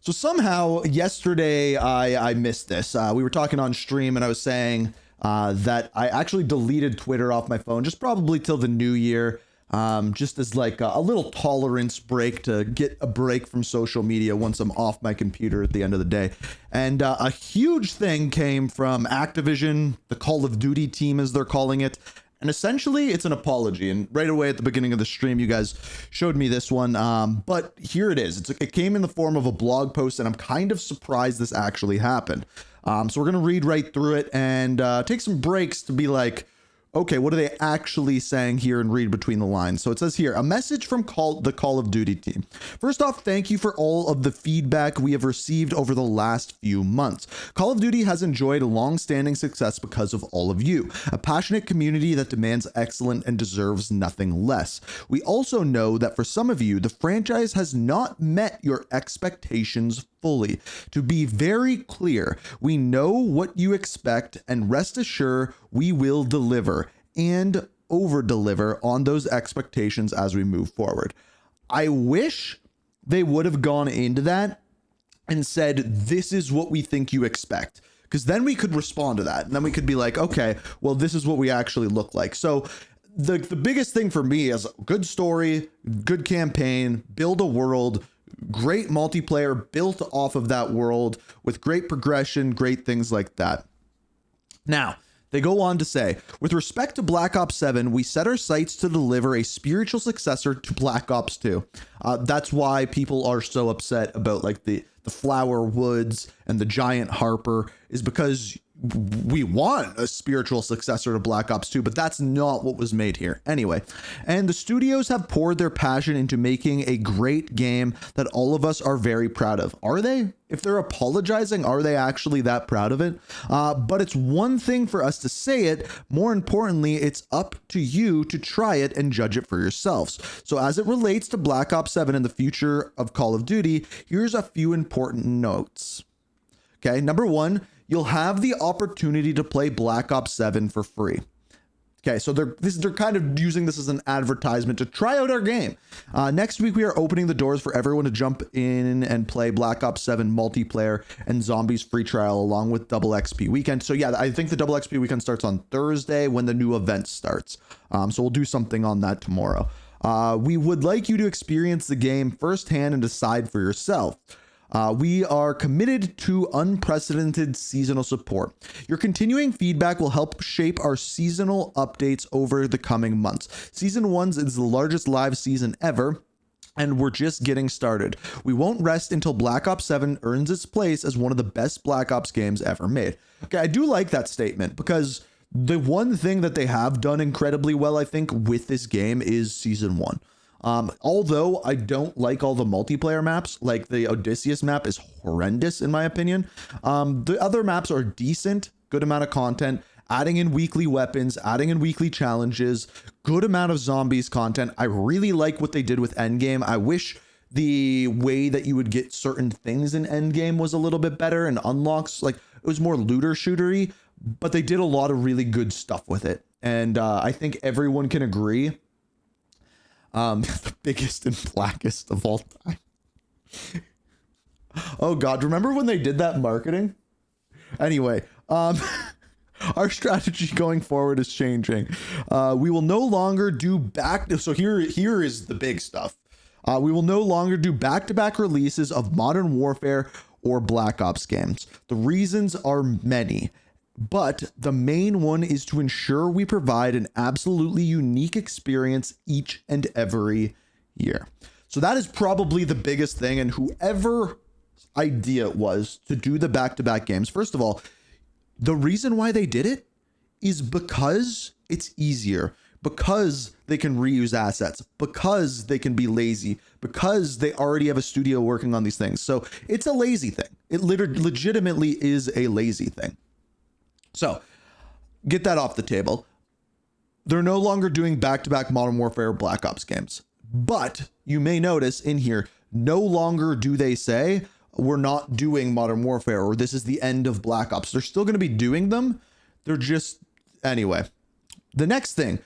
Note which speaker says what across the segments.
Speaker 1: So somehow yesterday I missed this. We were talking on stream and I was saying that I actually deleted Twitter off my phone, just probably till the new year, just as like a little tolerance break to get a break from social media once I'm off my computer at the end of the day. And a huge thing came from Activision, the Call of Duty team as they're calling it. And essentially, it's an apology. And right away at the beginning of the stream, you guys showed me this one. But here it is. It came in the form of a blog post, and I'm kind of surprised this actually happened. So we're going to read right through it and take some breaks to be like, okay, what are they actually saying here, and read between the lines. So it says here, a message from the Call of Duty team. First off, thank you for all of the feedback we have received over the last few months. Call of Duty has enjoyed a long-standing success because of all of you, a passionate community that demands excellence and deserves nothing less. We also know that for some of you, the franchise has not met your expectations fully. To be very clear, we know what you expect, and rest assured we will deliver and over deliver on those expectations as we move forward. I wish they would have gone into that and said, this is what we think you expect, because then we could respond to that, and then we could be like, okay, well, this is what we actually look like. So the biggest thing for me is good story, good campaign, build a world, great multiplayer built off of that world with great progression, great things like that. Now, they go on to say, with respect to Black Ops 7, we set our sights to deliver a spiritual successor to Black Ops 2. That's why people are so upset about like the flower woods and the giant Harper, is because we want a spiritual successor to Black Ops 2, but that's not what was made here. Anyway, and the studios have poured their passion into making a great game that all of us are very proud of. Are they? If they're apologizing, are they actually that proud of it? But it's one thing for us to say it. More importantly, it's up to you to try it and judge it for yourselves. So as it relates to Black Ops 7 and the future of Call of Duty, here's a few important notes. Okay, number one, you'll have the opportunity to play Black Ops 7 for free. Okay, so they're kind of using this as an advertisement to try out our game. Next week, we are opening the doors for everyone to jump in and play Black Ops 7 multiplayer and Zombies free trial along with Double XP weekend. So yeah, I think the Double XP weekend starts on Thursday when the new event starts. So we'll do something on that tomorrow. We would like you to experience the game firsthand and decide for yourself. We are committed to unprecedented seasonal support. Your continuing feedback will help shape our seasonal updates over the coming months. Season 1 is the largest live season ever, and we're just getting started. We won't rest until Black Ops 7 earns its place as one of the best Black Ops games ever made. Okay, I do like that statement, because the one thing that they have done incredibly well, I think, with this game is Season 1. Although I don't like all the multiplayer maps, like the Odysseus map is horrendous in my opinion. The other maps are decent, good amount of content, adding in weekly weapons, adding in weekly challenges, good amount of zombies content. I really like what they did with Endgame. I wish the way that you would get certain things in Endgame was a little bit better and unlocks, like it was more looter shootery, but they did a lot of really good stuff with it. And I think everyone can agree. The biggest and blackest of all time. Oh God, remember when they did that marketing? Anyway, our strategy going forward is changing. We will no longer do so here is the big stuff. We will no longer do back-to-back releases of Modern Warfare or Black Ops games. The reasons are many, but the main one is to ensure we provide an absolutely unique experience each and every year. So that is probably the biggest thing. And whoever idea it was to do the back-to-back games, first of all, the reason why they did it is because it's easier, because they can reuse assets, because they can be lazy, because they already have a studio working on these things. So it's a lazy thing. It legitimately is a lazy thing. So get that off the table. They're no longer doing back-to-back Modern Warfare or Black Ops games, but you may notice in here, no longer do they say we're not doing Modern Warfare or this is the end of Black Ops. They're still going to be doing them. They're just, anyway. The next thing,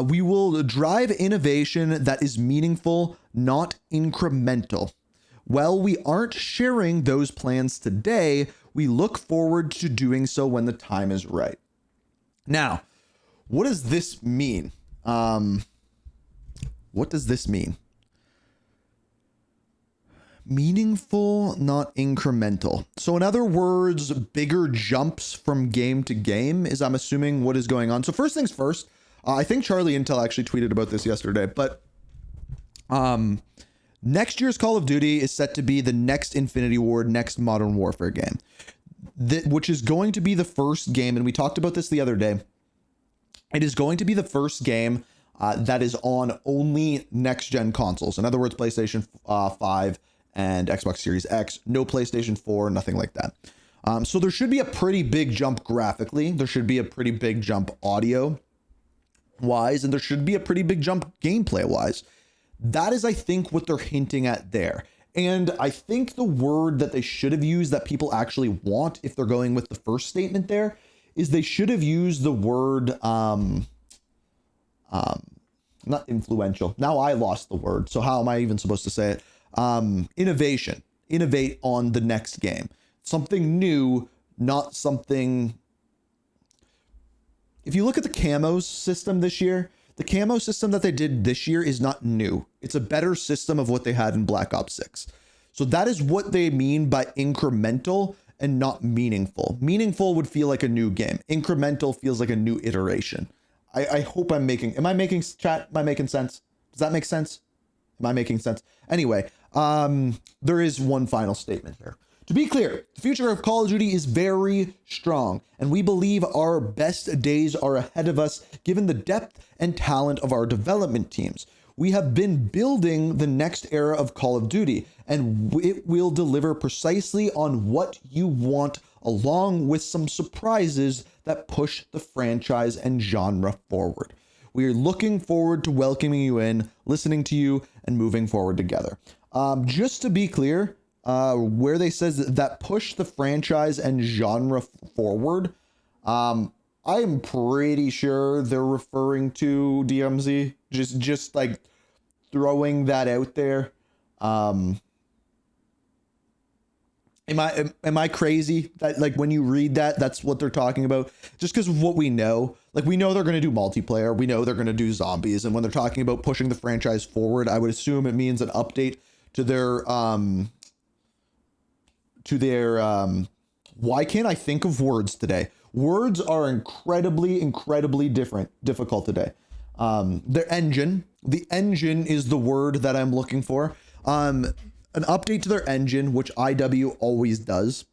Speaker 1: we will drive innovation that is meaningful, not incremental. While we aren't sharing those plans today, we look forward to doing so when the time is right. Now, what does this mean? What does this mean? Meaningful, not incremental. So in other words, bigger jumps from game to game is, I'm assuming, what is going on. So first things first, I think Charlie Intel actually tweeted about this yesterday, but next year's Call of Duty is set to be the next Infinity Ward, next Modern Warfare game, which is going to be the first game, and we talked about this the other day. It is going to be the first game that is on only next-gen consoles. In other words, PlayStation 5 and Xbox Series X, no PlayStation 4, nothing like that. So there should be a pretty big jump graphically. There should be a pretty big jump audio-wise, and there should be a pretty big jump gameplay-wise. That is, I think, what they're hinting at there. And I think the word that they should have used that people actually want, if they're going with the first statement there, is they should have used the word, not influential. Now I lost the word. So how am I even supposed to say it? Innovation. Innovate on the next game. Something new, not something. If you look at the camos system this year, the camo system that they did this year is not new. It's a better system of what they had in Black Ops 6. So that is what they mean by incremental and not meaningful. Meaningful would feel like a new game. Incremental feels like a new iteration. I hope am I making sense? Does that make sense? Am I making sense? Anyway, there is one final statement here. To be clear, the future of Call of Duty is very strong, and we believe our best days are ahead of us given the depth and talent of our development teams. We have been building the next era of Call of Duty, and it will deliver precisely on what you want, along with some surprises that push the franchise and genre forward. We are looking forward to welcoming you in, listening to you, and moving forward together. Just to be clear, where they says that push the franchise and genre forward, I am pretty sure they're referring to DMZ. Just like throwing that out there. Am I crazy that, like, when you read that, that's what they're talking about? Just because of what we know, like, we know they're going to do multiplayer, we know they're going to do zombies, and when they're talking about pushing the franchise forward, I would assume it means an update to their why can't I think of words today? Words are incredibly difficult today. Their engine. The engine is the word that I'm looking for. An update to their engine, which IW always does.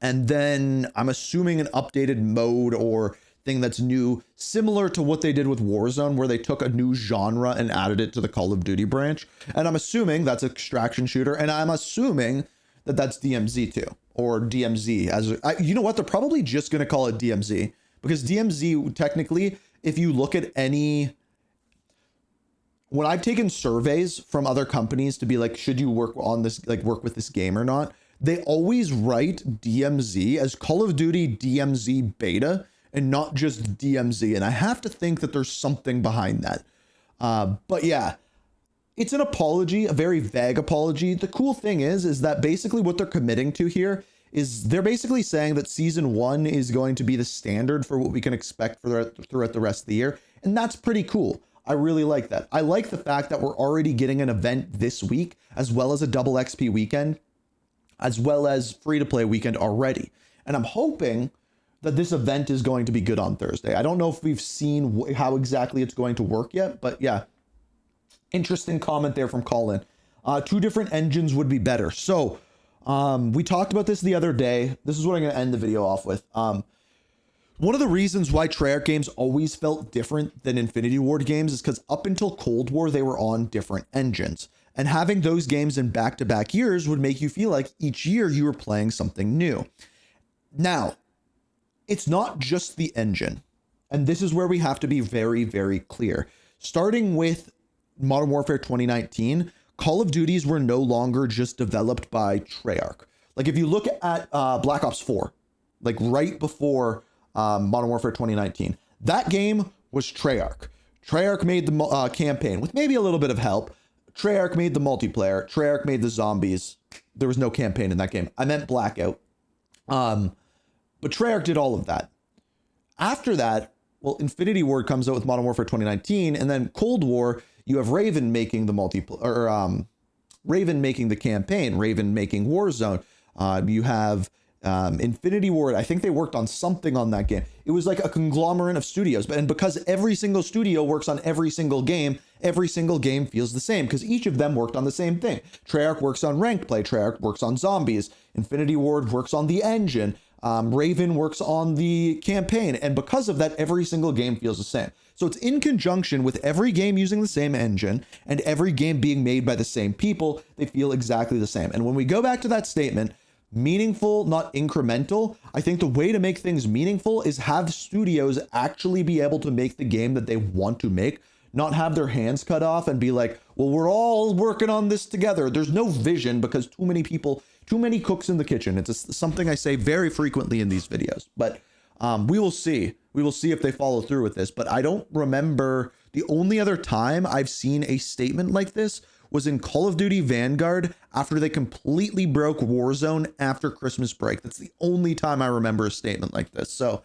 Speaker 1: And then I'm assuming an updated mode or thing that's new, similar to what they did with Warzone, where they took a new genre and added it to the Call of Duty branch. And I'm assuming that's extraction shooter. And I'm assuming that that's DMZ too, or DMZ. You know what? They're probably just going to call it DMZ, because DMZ, technically, if you look at any, when I've taken surveys from other companies to be like, should you work on this, like work with this game or not? They always write DMZ as Call of Duty DMZ beta and not just DMZ. And I have to think that there's something behind that. But yeah, it's an apology, a very vague apology. The cool thing is that basically what they're committing to here is they're basically saying that season 1 is going to be the standard for what we can expect throughout the rest of the year. And that's pretty cool. I really like that. I like the fact that we're already getting an event this week, as well as a double XP weekend, as well as free-to-play weekend already. And I'm hoping that this event is going to be good on Thursday. I don't know if we've seen how exactly it's going to work yet, but yeah. Interesting comment there from Colin. 2 different engines would be better. So we talked about this the other day. This is what I'm going to end the video off with. One of the reasons why Treyarch games always felt different than Infinity Ward games is because up until Cold War, they were on different engines. And having those games in back-to-back years would make you feel like each year you were playing something new. Now, it's not just the engine. And this is where we have to be very, very clear. Starting with Modern Warfare 2019, Call of Duties were no longer just developed by Treyarch. Like if you look at Black Ops 4, like right before Modern Warfare 2019, that game was Treyarch. Treyarch made the campaign with maybe a little bit of help. Treyarch made the multiplayer. Treyarch made the zombies. There was no campaign in that game. I meant Blackout. But Treyarch did all of that. After that, well, Infinity Ward comes out with Modern Warfare 2019, and then Cold War, you have Raven making the Raven making the campaign, Raven making Warzone. You have Infinity Ward. I think they worked on something on that game. It was like a conglomerate of studios, and because every single studio works on every single game feels the same because each of them worked on the same thing. Treyarch works on ranked play. Treyarch works on zombies. Infinity Ward works on the engine. Raven works on the campaign, and because of that, every single game feels the same. So it's in conjunction with every game using the same engine and every game being made by the same people, they feel exactly the same. And when we go back to that statement, meaningful, not incremental, I think the way to make things meaningful is have studios actually be able to make the game that they want to make, not have their hands cut off and be like, well, we're all working on this together. There's no vision because too many people, too many cooks in the kitchen. It's something I say very frequently in these videos, but we will see. We will see if they follow through with this, but I don't remember. The only other time I've seen a statement like this was in Call of Duty Vanguard after they completely broke Warzone after Christmas break. That's the only time I remember a statement like this. So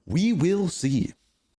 Speaker 1: we will see.